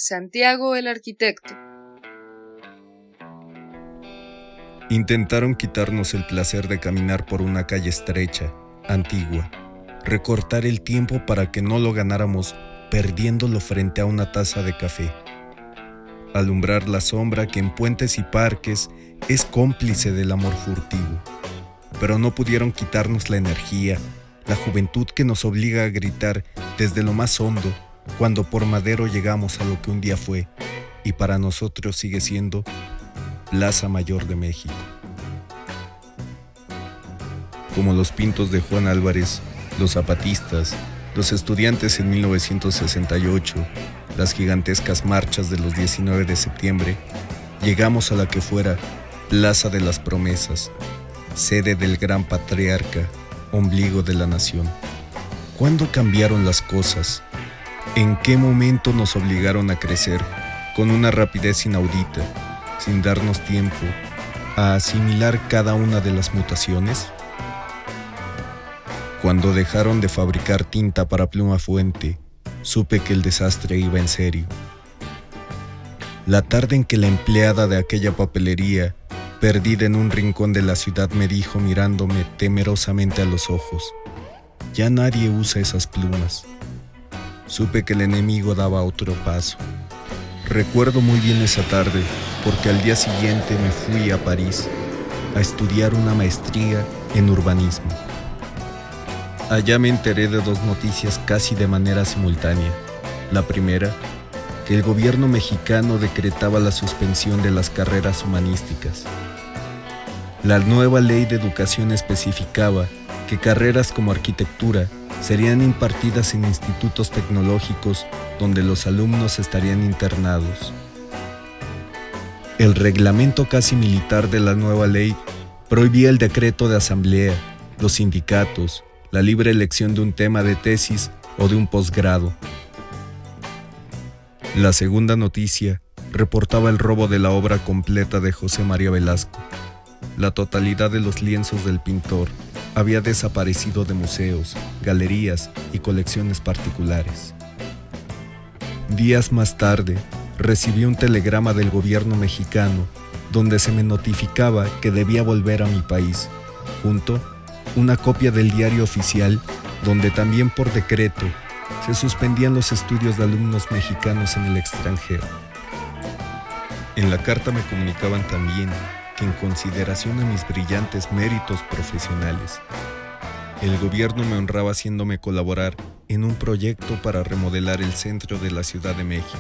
Santiago el arquitecto. Intentaron quitarnos el placer de caminar por una calle estrecha, antigua, recortar el tiempo para que no lo ganáramos perdiéndolo frente a una taza de café. Alumbrar la sombra que en puentes y parques es cómplice del amor furtivo. Pero no pudieron quitarnos la energía, la juventud que nos obliga a gritar desde lo más hondo cuando por Madero llegamos a lo que un día fue y para nosotros sigue siendo Plaza Mayor de México. Como los pintos de Juan Álvarez, los zapatistas, los estudiantes en 1968, las gigantescas marchas de los 19 de septiembre, llegamos a la que fuera Plaza de las Promesas, sede del gran patriarca, ombligo de la nación. ¿Cuándo cambiaron las cosas? ¿En qué momento nos obligaron a crecer con una rapidez inaudita, sin darnos tiempo a asimilar cada una de las mutaciones? Cuando dejaron de fabricar tinta para pluma fuente, supe que el desastre iba en serio. La tarde en que la empleada de aquella papelería, perdida en un rincón de la ciudad, me dijo mirándome temerosamente a los ojos: ya nadie usa esas plumas. Supe que el enemigo daba otro paso. Recuerdo muy bien esa tarde, porque al día siguiente me fui a París a estudiar una maestría en urbanismo. Allá me enteré de dos noticias casi de manera simultánea. La primera, que el gobierno mexicano decretaba la suspensión de las carreras humanísticas. La nueva ley de educación especificaba que carreras como arquitectura serían impartidas en institutos tecnológicos donde los alumnos estarían internados. El reglamento casi militar de la nueva ley prohibía el decreto de asamblea, los sindicatos, la libre elección de un tema de tesis o de un posgrado. La segunda noticia reportaba el robo de la obra completa de José María Velasco. La totalidad de los lienzos del pintor había desaparecido de museos, galerías y colecciones particulares. Días más tarde, recibí un telegrama del gobierno mexicano donde se me notificaba que debía volver a mi país, junto una copia del diario oficial donde también por decreto se suspendían los estudios de alumnos mexicanos en el extranjero. En la carta me comunicaban también que en consideración a mis brillantes méritos profesionales, el gobierno me honraba haciéndome colaborar en un proyecto para remodelar el centro de la Ciudad de México.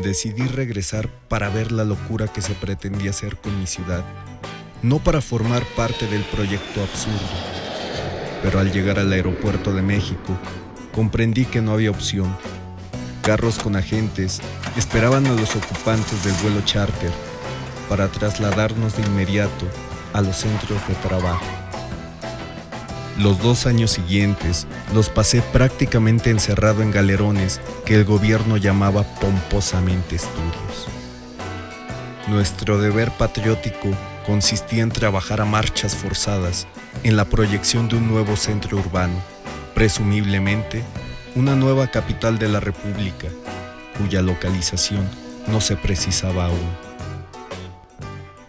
Decidí regresar para ver la locura que se pretendía hacer con mi ciudad, no para formar parte del proyecto absurdo. Pero al llegar al aeropuerto de México, comprendí que no había opción. Carros con agentes esperaban a los ocupantes del vuelo charter para trasladarnos de inmediato a los centros de trabajo. Los 2 años siguientes los pasé prácticamente encerrado en galerones que el gobierno llamaba pomposamente estudios. Nuestro deber patriótico consistía en trabajar a marchas forzadas en la proyección de un nuevo centro urbano, presumiblemente una nueva capital de la República, cuya localización no se precisaba aún.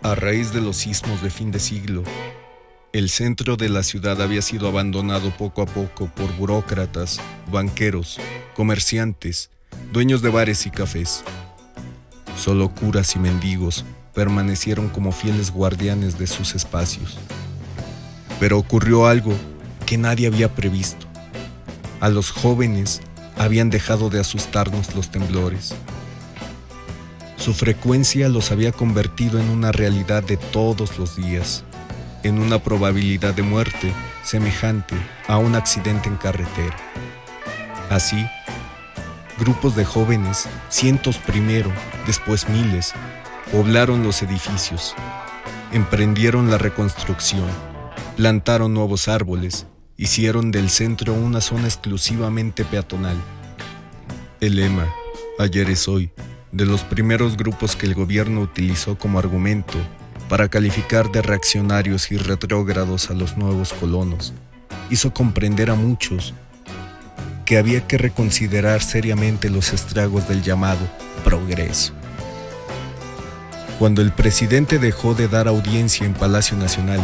A raíz de los sismos de fin de siglo, el centro de la ciudad había sido abandonado poco a poco por burócratas, banqueros, comerciantes, dueños de bares y cafés. Solo curas y mendigos permanecieron como fieles guardianes de sus espacios. Pero ocurrió algo que nadie había previsto. A los jóvenes habían dejado de asustarnos los temblores. Su frecuencia los había convertido en una realidad de todos los días, en una probabilidad de muerte semejante a un accidente en carretera. Así, grupos de jóvenes, cientos primero, después miles, poblaron los edificios, emprendieron la reconstrucción, plantaron nuevos árboles, hicieron del centro una zona exclusivamente peatonal. El lema, ayer es hoy, de los primeros grupos que el gobierno utilizó como argumento para calificar de reaccionarios y retrógrados a los nuevos colonos, hizo comprender a muchos que había que reconsiderar seriamente los estragos del llamado progreso. Cuando el presidente dejó de dar audiencia en Palacio Nacional,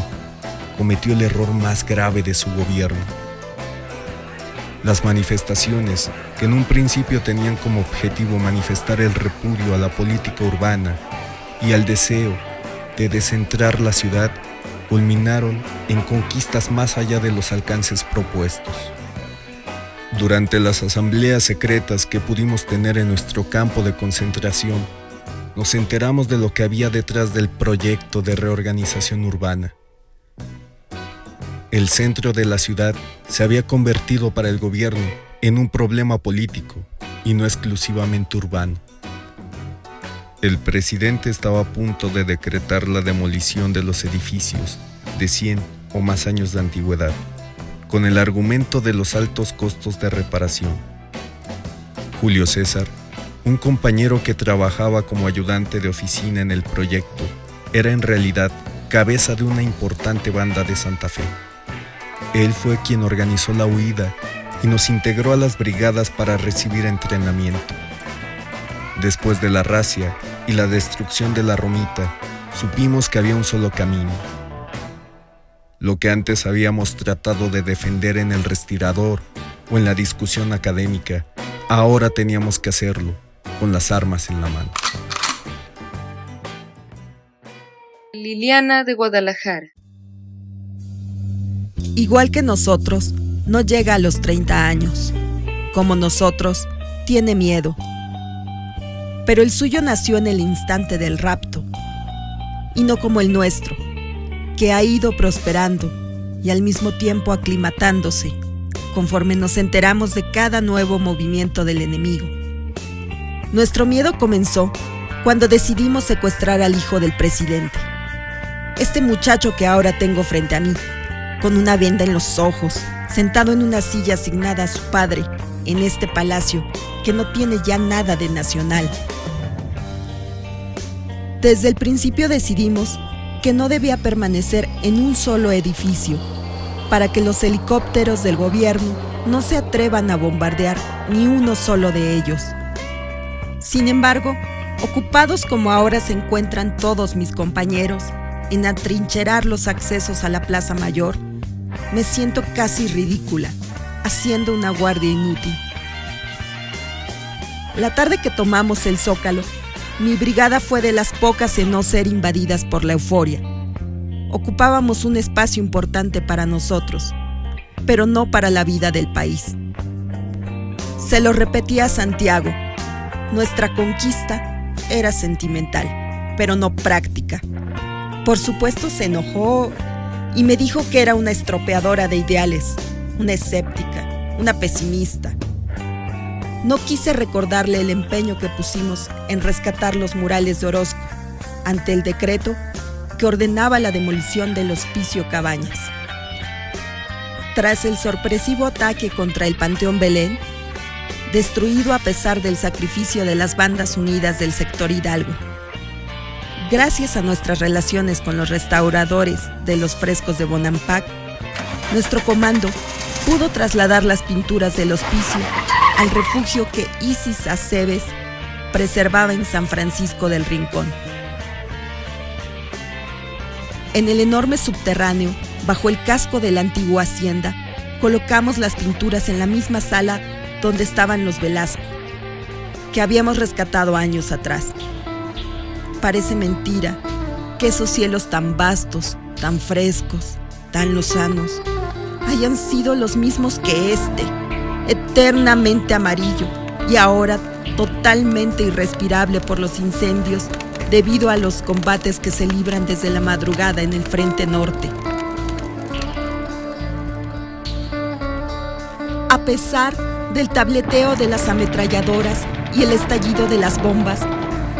cometió el error más grave de su gobierno. Las manifestaciones, que en un principio tenían como objetivo manifestar el repudio a la política urbana y al deseo de descentrar la ciudad, culminaron en conquistas más allá de los alcances propuestos. Durante las asambleas secretas que pudimos tener en nuestro campo de concentración, nos enteramos de lo que había detrás del proyecto de reorganización urbana. El centro de la ciudad se había convertido para el gobierno en un problema político y no exclusivamente urbano. El presidente estaba a punto de decretar la demolición de los edificios de 100 o más años de antigüedad, con el argumento de los altos costos de reparación. Julio César, un compañero que trabajaba como ayudante de oficina en el proyecto, era en realidad cabeza de una importante banda de Santa Fe. Él fue quien organizó la huida y nos integró a las brigadas para recibir entrenamiento. Después de la racia y la destrucción de la Romita, supimos que había un solo camino. Lo que antes habíamos tratado de defender en el respirador o en la discusión académica, ahora teníamos que hacerlo con las armas en la mano. Liliana de Guadalajara. Igual que nosotros, no llega a los 30 años. Como nosotros, tiene miedo. Pero el suyo nació en el instante del rapto, y no como el nuestro, que ha ido prosperando y al mismo tiempo aclimatándose, conforme nos enteramos de cada nuevo movimiento del enemigo. Nuestro miedo comenzó cuando decidimos secuestrar al hijo del presidente. Este muchacho que ahora tengo frente a mí, con una venda en los ojos, sentado en una silla asignada a su padre en este palacio que no tiene ya nada de nacional. Desde el principio decidimos que no debía permanecer en un solo edificio, para que los helicópteros del gobierno no se atrevan a bombardear ni uno solo de ellos. Sin embargo, ocupados como ahora se encuentran todos mis compañeros en atrincherar los accesos a la Plaza Mayor, me siento casi ridícula, haciendo una guardia inútil. La tarde que tomamos el Zócalo, mi brigada fue de las pocas en no ser invadidas por la euforia. Ocupábamos un espacio importante para nosotros, pero no para la vida del país. Se lo repetí a Santiago, nuestra conquista era sentimental, pero no práctica. Por supuesto se enojó y me dijo que era una estropeadora de ideales, una escéptica, una pesimista. No quise recordarle el empeño que pusimos en rescatar los murales de Orozco ante el decreto que ordenaba la demolición del Hospicio Cabañas. Tras el sorpresivo ataque contra el Panteón Belén, destruido a pesar del sacrificio de las bandas unidas del sector Hidalgo, gracias a nuestras relaciones con los restauradores de los frescos de Bonampak, nuestro comando pudo trasladar las pinturas del hospicio al refugio que Isis Aceves preservaba en San Francisco del Rincón. En el enorme subterráneo, bajo el casco de la antigua hacienda, colocamos las pinturas en la misma sala donde estaban los Velasco, que habíamos rescatado años atrás. Parece mentira que esos cielos tan vastos, tan frescos, tan lozanos, hayan sido los mismos que este, eternamente amarillo y ahora totalmente irrespirable por los incendios debido a los combates que se libran desde la madrugada en el frente norte. A pesar del tableteo de las ametralladoras y el estallido de las bombas,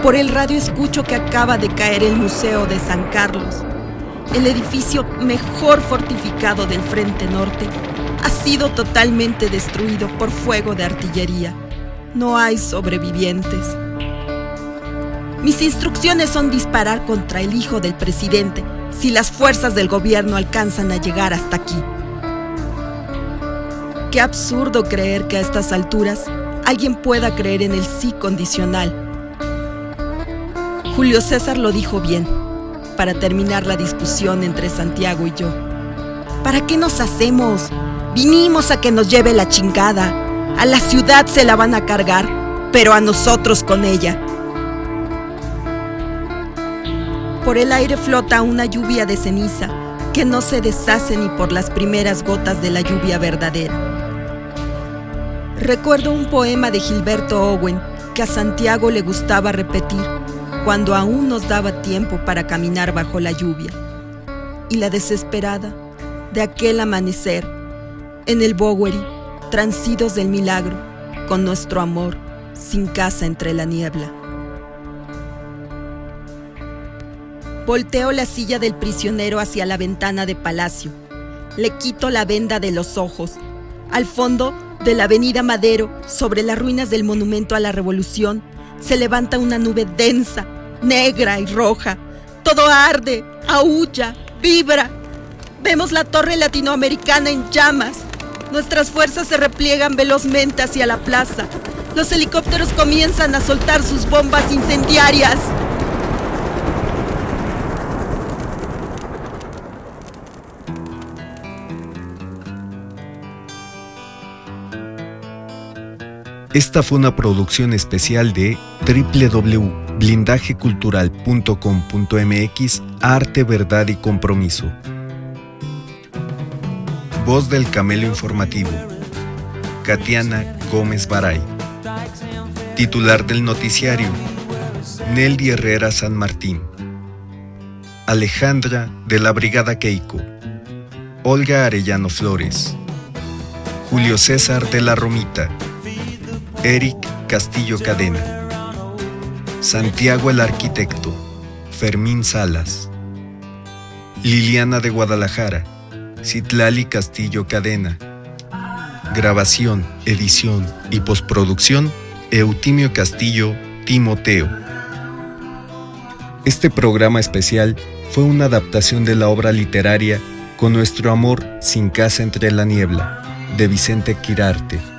por el radio escucho que acaba de caer el Museo de San Carlos. El edificio mejor fortificado del frente norte ha sido totalmente destruido por fuego de artillería. No hay sobrevivientes. Mis instrucciones son disparar contra el hijo del presidente si las fuerzas del gobierno alcanzan a llegar hasta aquí. Qué absurdo creer que a estas alturas alguien pueda creer en el sí condicional. Julio César lo dijo bien, para terminar la discusión entre Santiago y yo. ¿Para qué nos hacemos? Vinimos a que nos lleve la chingada. A la ciudad se la van a cargar, pero a nosotros con ella. Por el aire flota una lluvia de ceniza que no se deshace ni por las primeras gotas de la lluvia verdadera. Recuerdo un poema de Gilberto Owen que a Santiago le gustaba repetir cuando aún nos daba tiempo para caminar bajo la lluvia, y la desesperada de aquel amanecer en el Bowery, transidos del milagro, con nuestro amor sin casa entre la niebla. Volteo la silla del prisionero hacia la ventana de Palacio. Le quito la venda de los ojos. Al fondo de la avenida Madero, sobre las ruinas del monumento a la Revolución, se levanta una nube densa, negra y roja. Todo arde, aúlla, vibra. Vemos la torre latinoamericana en llamas. Nuestras fuerzas se repliegan velozmente hacia la plaza. Los helicópteros comienzan a soltar sus bombas incendiarias. Esta fue una producción especial de www.blindajecultural.com.mx Arte, Verdad y Compromiso. Voz del Camello Informativo, Katiana Gómez Baray. Titular del noticiario, Nelly Herrera San Martín. Alejandra de la Brigada Keiko. Olga Arellano Flores. Julio César de la Romita. Eric Castillo Cadena. Santiago el Arquitecto. Fermín Salas. Liliana de Guadalajara. Citlali Castillo Cadena. Grabación, edición y postproducción, Eutimio Castillo Timoteo. Este programa especial fue una adaptación de la obra literaria Con nuestro amor sin casa entre la niebla, de Vicente Quirarte.